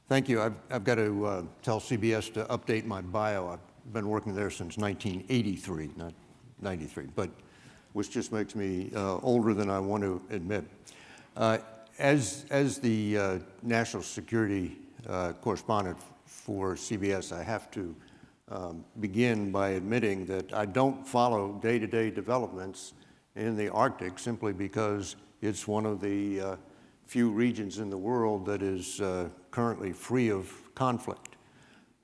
Thank you. I've got to tell CBS to update my bio. I've been working there since 1983, not 93, but which just makes me older than I want to admit. As the national security correspondent for CBS, I have to begin by admitting that I don't follow day-to-day developments in the Arctic simply because it's one of the few regions in the world that is currently free of conflict.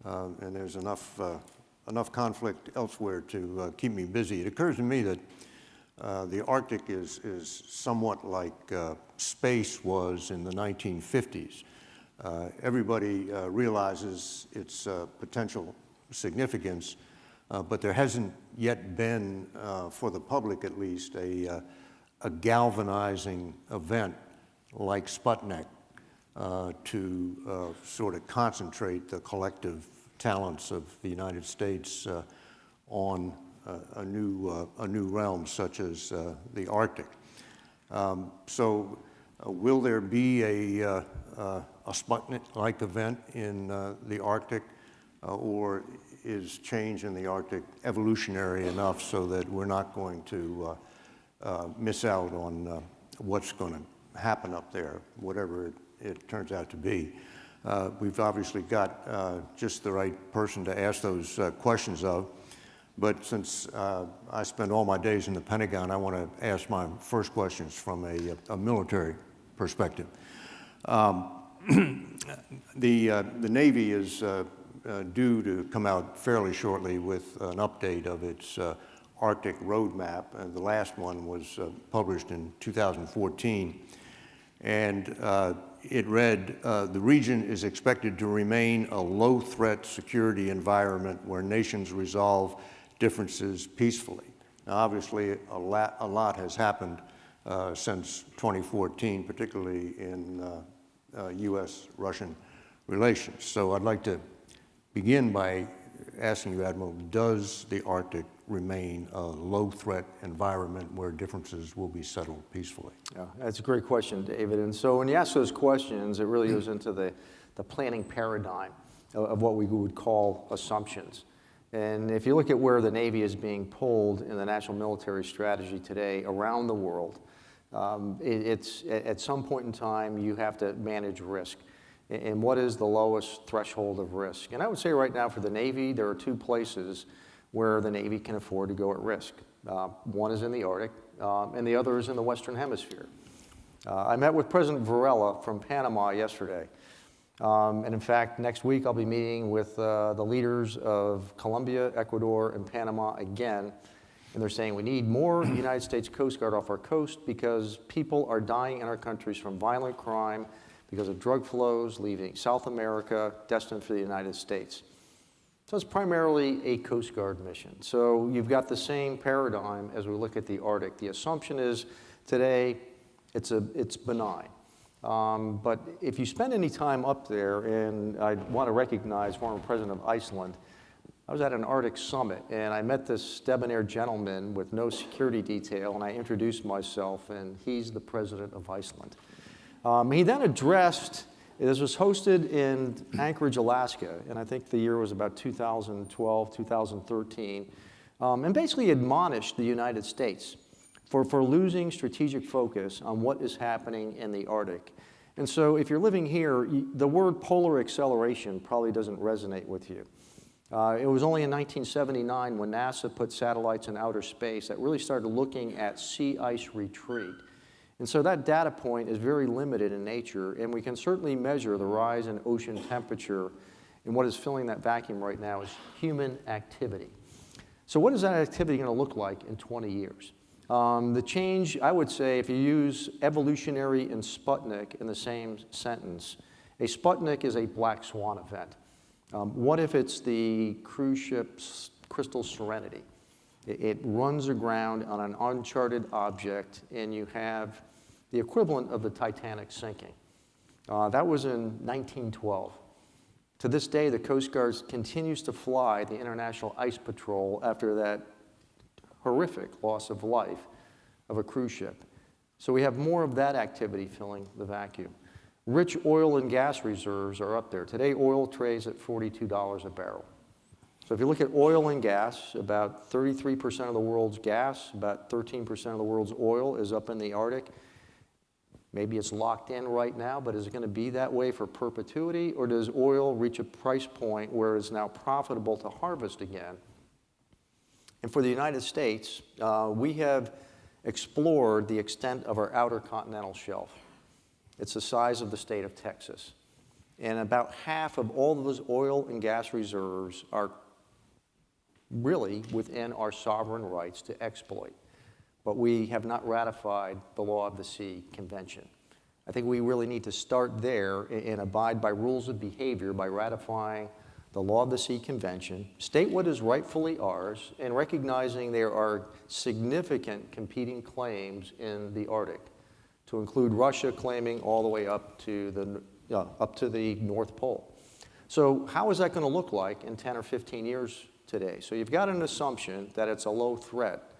And there's enough conflict elsewhere to keep me busy. It occurs to me that the Arctic is somewhat like space was in the 1950s. Everybody realizes its potential significance, but there hasn't yet been, for the public at least, a galvanizing event like Sputnik to sort of concentrate the collective talents of the United States on a new realm such as the Arctic. So will there be a Sputnik-like event in the Arctic, or is change in the Arctic evolutionary enough so that we're not going to miss out on what's going to happen up there, whatever it turns out to be? We've obviously got just the right person to ask those questions of, but since I spend all my days in the Pentagon, I want to ask my first questions from a military perspective. The Navy is due to come out fairly shortly with an update of its Arctic roadmap, and the last one was published in 2014. And it read, the region is expected to remain a low-threat security environment where nations resolve differences peacefully. Now, obviously, a lot has happened since 2014, particularly in U.S.-Russian relations. So I'd like to begin by asking you, Admiral, does the Arctic remain a low-threat environment where differences will be settled peacefully? Yeah, that's a great question, David. And so when you ask those questions, it really goes into the planning paradigm of what we would call assumptions. And if you look at where the Navy is being pulled in the national military strategy today around the world, it's at some point in time you have to manage risk. And what is the lowest threshold of risk? And I would say right now for the Navy, there are two places where the Navy can afford to go at risk. One is in the Arctic, and the other is in the Western Hemisphere. I met with President Varela from Panama yesterday. And in fact, next week I'll be meeting with the leaders of Colombia, Ecuador, and Panama again. And they're saying we need more United States Coast Guard off our coast because people are dying in our countries from violent crime because of drug flows leaving South America, destined for the United States. So it's primarily a Coast Guard mission. So you've got the same paradigm as we look at the Arctic. The assumption is today it's benign. But if you spend any time up there, and I want to recognize former President of Iceland, I was at an Arctic summit, and I met this debonair gentleman with no security detail, and I introduced myself, and he's the President of Iceland. He then addressed, this was hosted in Anchorage, Alaska, and I think the year was about 2012, 2013, and basically admonished the United States for losing strategic focus on what is happening in the Arctic. And so if you're living here, the word polar acceleration probably doesn't resonate with you. It was only in 1979 when NASA put satellites in outer space that really started looking at sea ice retreat. And so that data point is very limited in nature, and we can certainly measure the rise in ocean temperature, and what is filling that vacuum right now is human activity. So what is that activity going to look like in 20 years? The change, I would say, if you use evolutionary and Sputnik in the same sentence, a Sputnik is a black swan event. What if it's the cruise ship's Crystal Serenity? It runs aground on an uncharted object, and you have the equivalent of the Titanic sinking. That was in 1912. To this day, the Coast Guard continues to fly the International Ice Patrol after that horrific loss of life of a cruise ship. So we have more of that activity filling the vacuum. Rich oil and gas reserves are up there. Today, oil trades at $42 a barrel. So if you look at oil and gas, about 33% of the world's gas, about 13% of the world's oil is up in the Arctic. Maybe it's locked in right now, but is it going to be that way for perpetuity, or does oil reach a price point where it's now profitable to harvest again? And for the United States, we have explored the extent of our outer continental shelf. It's the size of the state of Texas. And about half of all of those oil and gas reserves are really within our sovereign rights to exploit. But we have not ratified the Law of the Sea Convention. I think we really need to start there and abide by rules of behavior by ratifying the Law of the Sea Convention, state what is rightfully ours, and recognizing there are significant competing claims in the Arctic, to include Russia claiming all the way up to the North Pole. So how is that going to look like in 10 or 15 years today? So you've got an assumption that it's a low threat,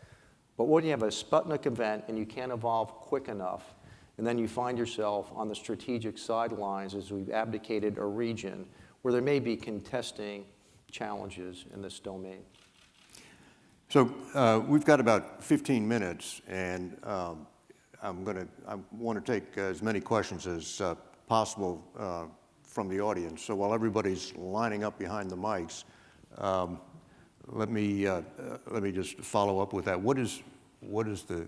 but when you have a Sputnik event and you can't evolve quick enough, and then you find yourself on the strategic sidelines as we've abdicated a region where there may be contesting challenges in this domain. So we've got about 15 minutes, and I want to take as many questions as possible from the audience. So while everybody's lining up behind the mics, let me just follow up with that. What is the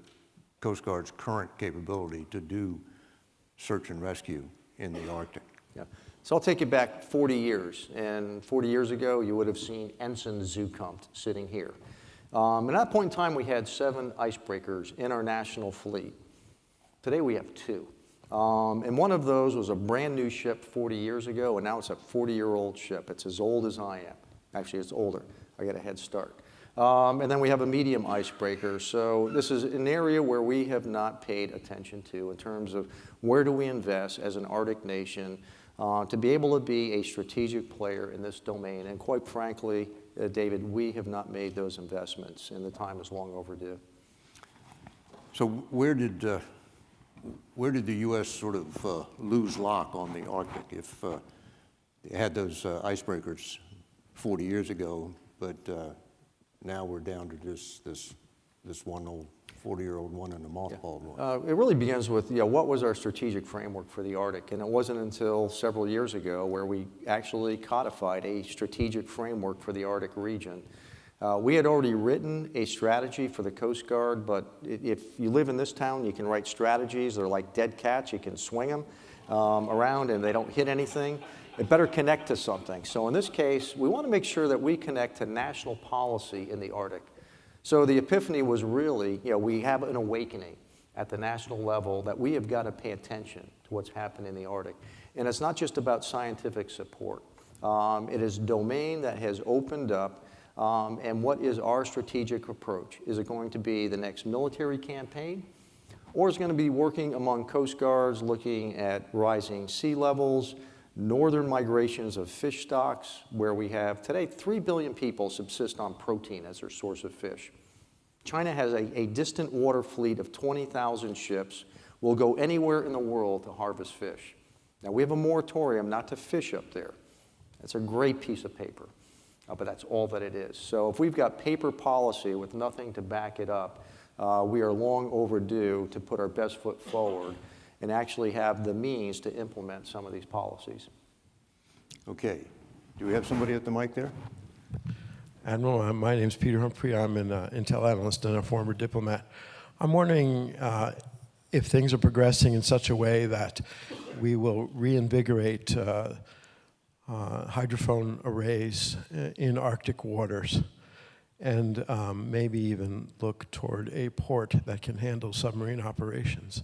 Coast Guard's current capability to do search and rescue in the Arctic? Yeah. So I'll take you back 40 years. And 40 years ago, you would have seen Ensign Zukunft sitting here. At that point in time, we had 7 icebreakers in our national fleet. Today, we have 2. And one of those was a brand new ship 40 years ago, and now it's a 40-year-old ship. It's as old as I am. Actually, it's older. I got a head start. And then we have a medium icebreaker. So this is an area where we have not paid attention to in terms of where do we invest as an Arctic nation to be able to be a strategic player in this domain. And quite frankly, David, we have not made those investments, and the time is long overdue. So where did the U.S. sort of lose lock on the Arctic? If they had those icebreakers 40 years ago, but now we're down to this one old 40-year-old one and a mothballed one. It really begins with, what was our strategic framework for the Arctic? And it wasn't until several years ago where we actually codified a strategic framework for the Arctic region. We had already written a strategy for the Coast Guard, but if you live in this town, you can write strategies. They're like dead cats. You can swing them around and they don't hit anything. It better connect to something. So in this case, we want to make sure that we connect to national policy in the Arctic. So the epiphany was really, we have an awakening at the national level that we have got to pay attention to what's happening in the Arctic. And it's not just about scientific support. It is domain that has opened up. And what is our strategic approach? Is it going to be the next military campaign? Or is it going to be working among Coast Guards, looking at rising sea levels, northern migrations of fish stocks, where we have today 3 billion people subsist on protein as their source of fish. China has a distant water fleet of 20,000 ships, will go anywhere in the world to harvest fish. Now, we have a moratorium not to fish up there. That's a great piece of paper, but that's all that it is. So if we've got paper policy with nothing to back it up, we are long overdue to put our best foot forward and actually have the means to implement some of these policies. Okay. Do we have somebody at the mic there? Admiral, my name's Peter Humphrey. I'm an intel analyst and a former diplomat. I'm wondering if things are progressing in such a way that we will reinvigorate hydrophone arrays in Arctic waters and maybe even look toward a port that can handle submarine operations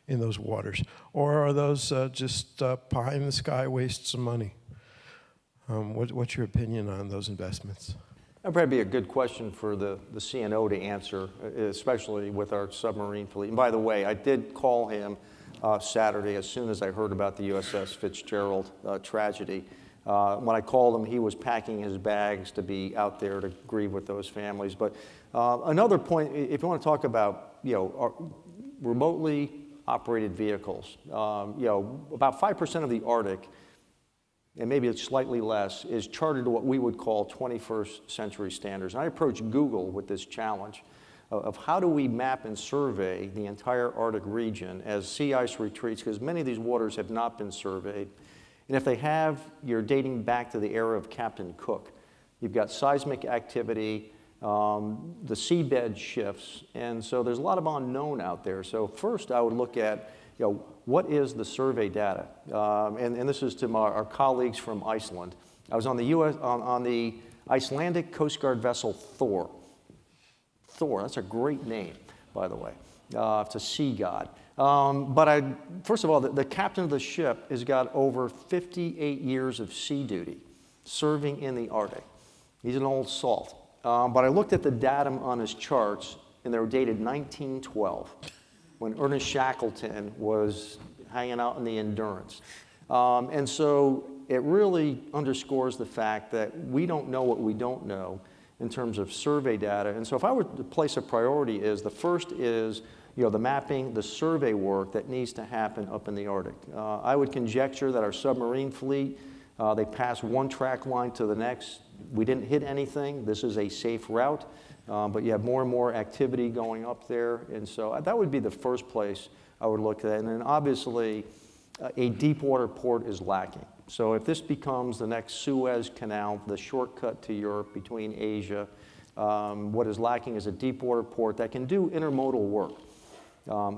in those waters. Or are those just pie in the sky wastes of money? What's your opinion on those investments? That'd probably be a good question for the CNO to answer, especially with our submarine fleet. And by the way, I did call him Saturday as soon as I heard about the USS Fitzgerald tragedy. When I called him, he was packing his bags to be out there to grieve with those families. But another point, if you want to talk about remotely operated vehicles. About 5% of the Arctic, and maybe it's slightly less, is chartered to what we would call 21st century standards. And I approached Google with this challenge of how do we map and survey the entire Arctic region as sea ice retreats, because many of these waters have not been surveyed. And if they have, you're dating back to the era of Captain Cook. You've got seismic activity, the seabed shifts, and so there's a lot of unknown out there. So first I would look at, what is the survey data? And this is to our colleagues from Iceland. I was on the Icelandic Coast Guard vessel Thor. Thor, that's a great name, by the way. It's a sea god. First of all, the captain of the ship has got over 58 years of sea duty serving in the Arctic. He's an old salt. But I looked at the datum on his charts, and they were dated 1912, when Ernest Shackleton was hanging out in the Endurance. And so it really underscores the fact that we don't know what we don't know in terms of survey data. And so if I were to place a priority, the first is the mapping, the survey work that needs to happen up in the Arctic. I would conjecture that our submarine fleet, they pass one track line to the next. We didn't hit anything. This is a safe route, but you have more and more activity going up there. And so that would be the first place I would look at. And then obviously, a deep water port is lacking. So if this becomes the next Suez Canal, the shortcut to Europe between Asia, what is lacking is a deep water port that can do intermodal work,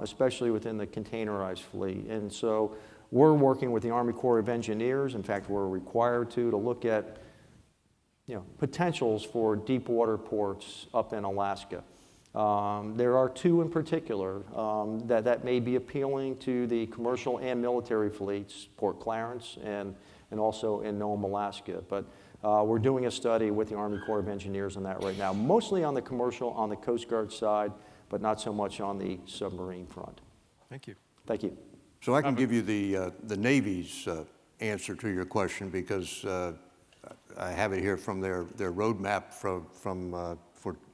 especially within the containerized fleet. And so we're working with the Army Corps of Engineers. In fact, we're required to look at potentials for deep water ports up in Alaska. There are two in particular that may be appealing to the commercial and military fleets, Port Clarence and also in Nome, Alaska. But we're doing a study with the Army Corps of Engineers on that right now, mostly on the commercial, on the Coast Guard side, but not so much on the submarine front. Thank you. Thank you. So I can give you the Navy's answer to your question, because I have it here from their roadmap for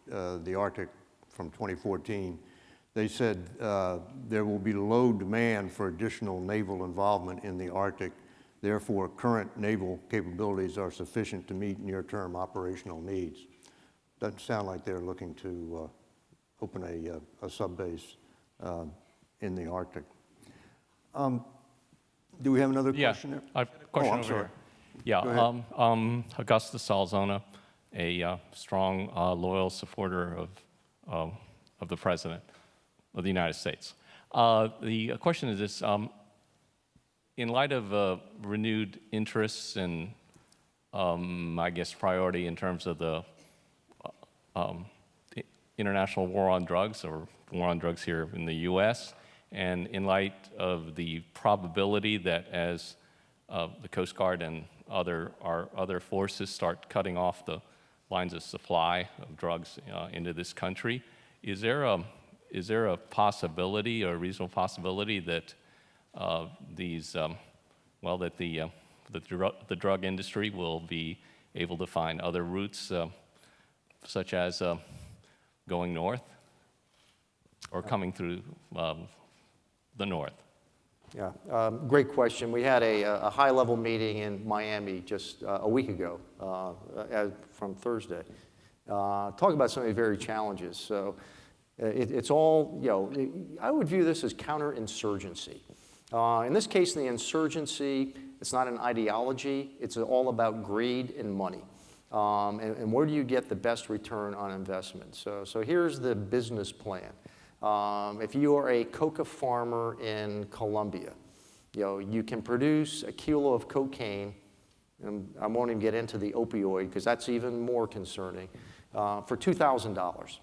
the Arctic from 2014. They said there will be low demand for additional naval involvement in the Arctic. Therefore, current naval capabilities are sufficient to meet near-term operational needs. Doesn't sound like they're looking to open a sub-base in the Arctic. Do we have another question there? I have a question I'm over sorry. here. Yeah, Augustus Salzona, a strong, loyal supporter of the President of the United States. The question is this, in light of renewed interests and, I guess, priority in terms of the international war on drugs, or war on drugs here in the U.S., and in light of the probability that as the Coast Guard and our other forces start cutting off the lines of supply of drugs into this country, is there a possibility, or a reasonable possibility, that the drug industry will be able to find other routes, such as going north or coming through the north? Yeah, great question. We had a high-level meeting in Miami just a week ago, from Thursday, talking about some of the very challenges. So it's all, I would view this as counterinsurgency. In this case, the insurgency, it's not an ideology. It's all about greed and money. And where do you get the best return on investment? So here's the business plan. If you are a coca farmer in Colombia, you can produce a kilo of cocaine, and I won't even get into the opioid because that's even more concerning, for $2,000.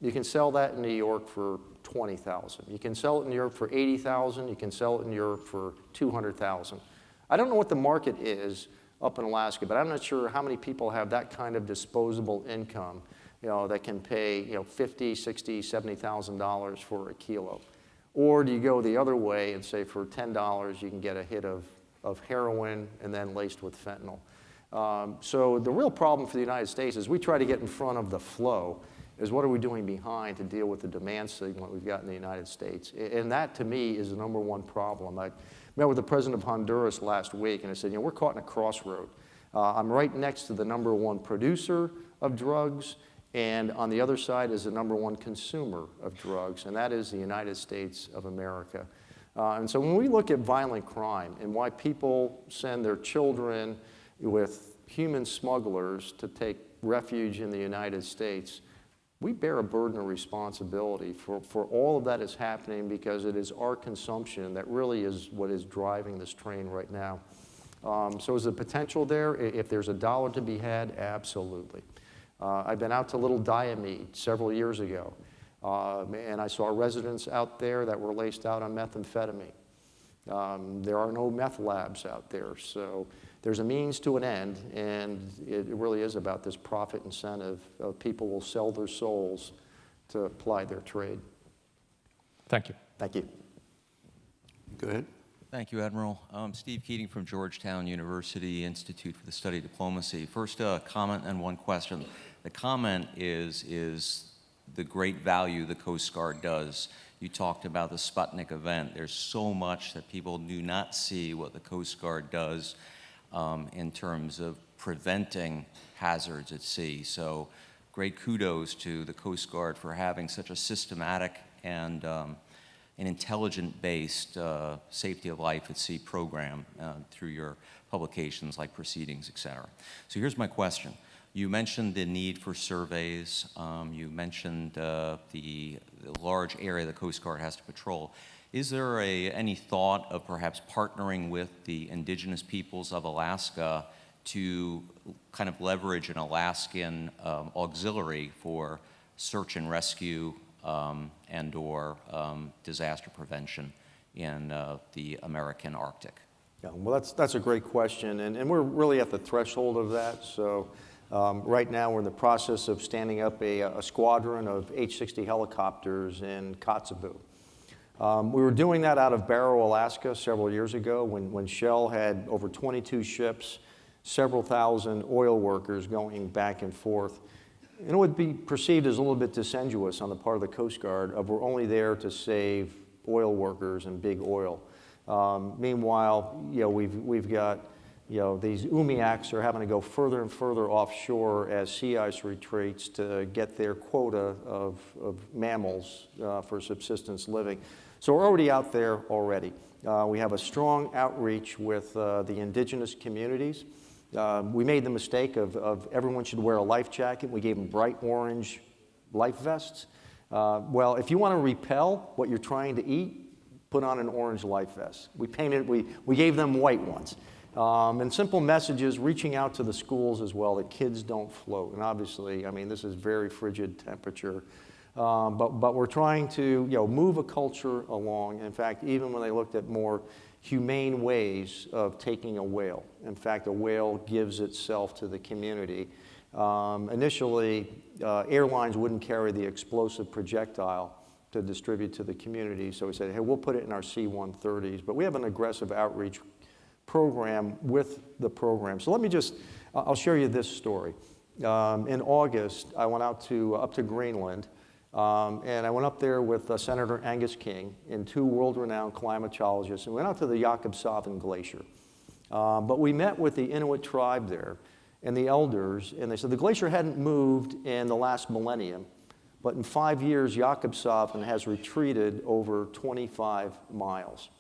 You can sell that in New York for $20,000. You can sell it in Europe for $80,000. You can sell it in Europe for $200,000. I don't know what the market is up in Alaska, but I'm not sure how many people have that kind of disposable income, that can pay, $50,000, $60,000, $70,000 for a kilo. Or do you go the other way and say for $10 you can get a hit of heroin and then laced with fentanyl? So the real problem for the United States is we try to get in front of the flow, is what are we doing behind to deal with the demand signal we've got in the United States? And that, to me, is the number one problem. I met with the president of Honduras last week, and I said, we're caught in a crossroad. I'm right next to the number one producer of drugs, and on the other side is the number one consumer of drugs, and that is the United States of America. And so when we look at violent crime and why people send their children with human smugglers to take refuge in the United States, we bear a burden of responsibility for all of that is happening because it is our consumption that really is what is driving this train right now. So is the potential there? If there's a dollar to be had, absolutely. I've been out to Little Diomede several years ago, and I saw residents out there that were laced out on methamphetamine. There are no meth labs out there, so there's a means to an end, and it really is about this profit incentive. People will sell their souls to apply their trade. Thank you. Thank you. Go ahead. Thank you, Admiral. Steve Keating from Georgetown University Institute for the Study of Diplomacy. First, a comment and one question. The comment is the great value the Coast Guard does. You talked about the Sputnik event. There's so much that people do not see what the Coast Guard does in terms of preventing hazards at sea. So great kudos to the Coast Guard for having such a systematic and an intelligent-based safety of life at sea program through your publications like Proceedings, et cetera. So here's my question. You mentioned the need for surveys. You mentioned the large area the Coast Guard has to patrol. Is there any thought of perhaps partnering with the indigenous peoples of Alaska to kind of leverage an Alaskan auxiliary for search and rescue and or disaster prevention in the American Arctic? Yeah, well, that's a great question, and we're really at the threshold of that. So right now we're in the process of standing up a squadron of H-60 helicopters in Kotzebue. We were doing that out of Barrow, Alaska several years ago when Shell had over 22 ships, several thousand oil workers going back and forth. And it would be perceived as a little bit disingenuous on the part of the Coast Guard of we're only there to save oil workers and big oil. Meanwhile, we've got these umiaks are having to go further and further offshore as sea ice retreats to get their quota of mammals for subsistence living. So we're already out there already. We have a strong outreach with the indigenous communities. We made the mistake of everyone should wear a life jacket. We gave them bright orange life vests. Well, if you want to repel what you're trying to eat, put on an orange life vest. We gave them white ones. And simple messages, reaching out to the schools as well, that kids don't float. And obviously, I mean, this is very frigid temperature. But we're trying to move a culture along. In fact, even when they looked at more humane ways of taking a whale. In fact, a whale gives itself to the community. Initially, airlines wouldn't carry the explosive projectile to distribute to the community. So we said, hey, we'll put it in our C-130s. But we have an aggressive outreach program with the program. So let me I'll share you this story. In August, I went up to Greenland, and I went up there with Senator Angus King and two world-renowned climatologists, and we went out to the Jakobshavn Glacier. But we met with the Inuit tribe there and the elders, and they said the glacier hadn't moved in the last millennium, but in 5 years, Jakobshavn has retreated over 25 miles.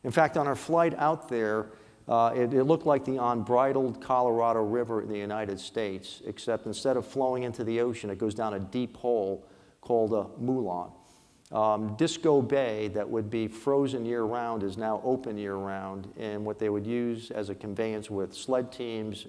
In fact, on our flight out there, it looked like the unbridled Colorado River in the United States, except instead of flowing into the ocean, it goes down a deep hole called a Moulin. Disco Bay, that would be frozen year-round, is now open year-round, and what they would use as a conveyance with sled teams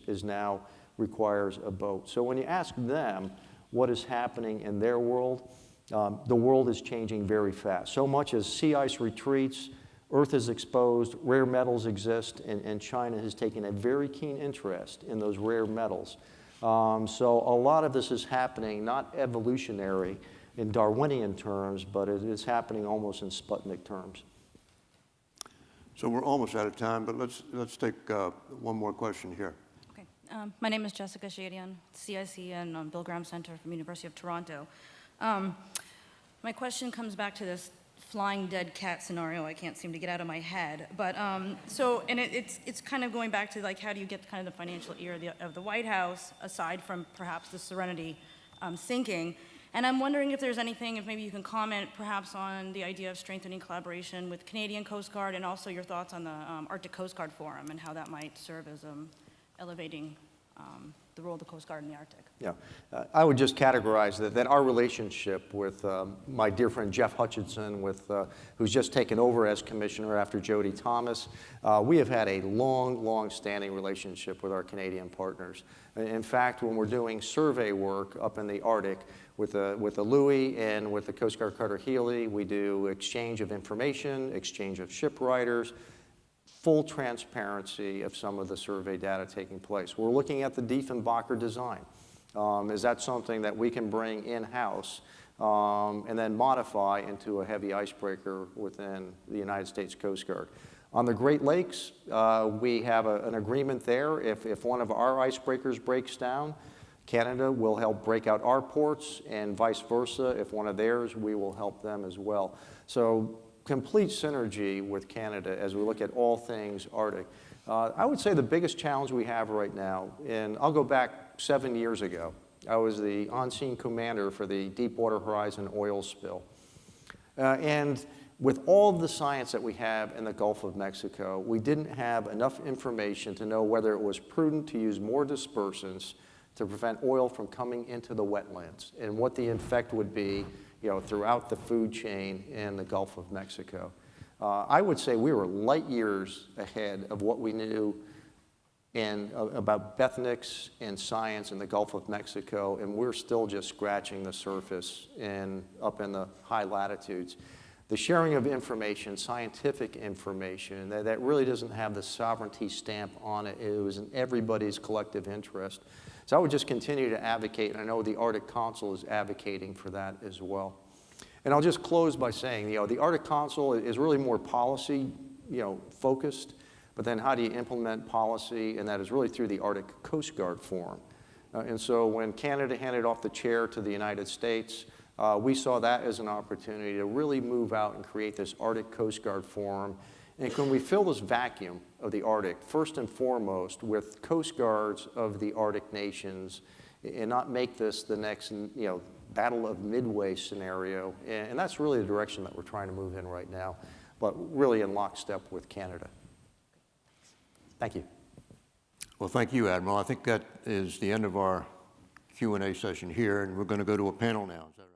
requires a boat. So when you ask them what is happening in their world, the world is changing very fast. So much as sea ice retreats, Earth is exposed, rare metals exist, and China has taken a very keen interest in those rare metals. So a lot of this is happening, not evolutionary in Darwinian terms, but it is happening almost in Sputnik terms. So we're almost out of time, but let's take one more question here. Okay. My name is Jessica Shadian, CIC and Bill Graham Center from University of Toronto. My question comes back to this flying dead cat scenario I can't seem to get out of my head. But it's kind of going back to like how do you get kind of the financial ear of the White House aside from perhaps the Serenity sinking? And I'm wondering if there's anything, if maybe you can comment perhaps on the idea of strengthening collaboration with Canadian Coast Guard and also your thoughts on the Arctic Coast Guard Forum and how that might serve as elevating the role of the Coast Guard in the Arctic. Yeah, I would just categorize that our relationship with my dear friend Jeff Hutchinson, who's just taken over as commissioner after Jody Thomas, we have had a long-standing relationship with our Canadian partners. In fact, when we're doing survey work up in the Arctic with the Louis and with the Coast Guard Carter Healy, we do exchange of information, exchange of shipwriters, full transparency of some of the survey data taking place. We're looking at the Diefenbacher design. Is that something that we can bring in-house and then modify into a heavy icebreaker within the United States Coast Guard? On the Great Lakes, we have an agreement there. If one of our icebreakers breaks down, Canada will help break out our ports, and vice versa. If one of theirs, we will help them as well. So complete synergy with Canada as we look at all things Arctic. I would say the biggest challenge we have right now, and I'll go back 7 years ago. I was the on-scene commander for the Deepwater Horizon oil spill. And with all of the science that we have in the Gulf of Mexico, we didn't have enough information to know whether it was prudent to use more dispersants to prevent oil from coming into the wetlands and what the effect would be throughout the food chain in the Gulf of Mexico. I would say we were light years ahead of what we knew about Bethnics and science in the Gulf of Mexico, and we're still just scratching the surface up in the high latitudes. The sharing of information, scientific information, that really doesn't have the sovereignty stamp on it. It was in everybody's collective interest. So I would just continue to advocate, and I know the Arctic Council is advocating for that as well. And I'll just close by saying, the Arctic Council is really more policy, focused, but then how do you implement policy? And that is really through the Arctic Coast Guard Forum. And so when Canada handed off the chair to the United States, we saw that as an opportunity to really move out and create this Arctic Coast Guard Forum. And can we fill this vacuum of the Arctic, first and foremost, with Coast Guards of the Arctic nations and not make this the next, Battle of Midway scenario? And that's really the direction that we're trying to move in right now, but really in lockstep with Canada. Thank you. Well, thank you, Admiral. I think that is the end of our Q&A session here, and we're going to go to a panel now. Is that right?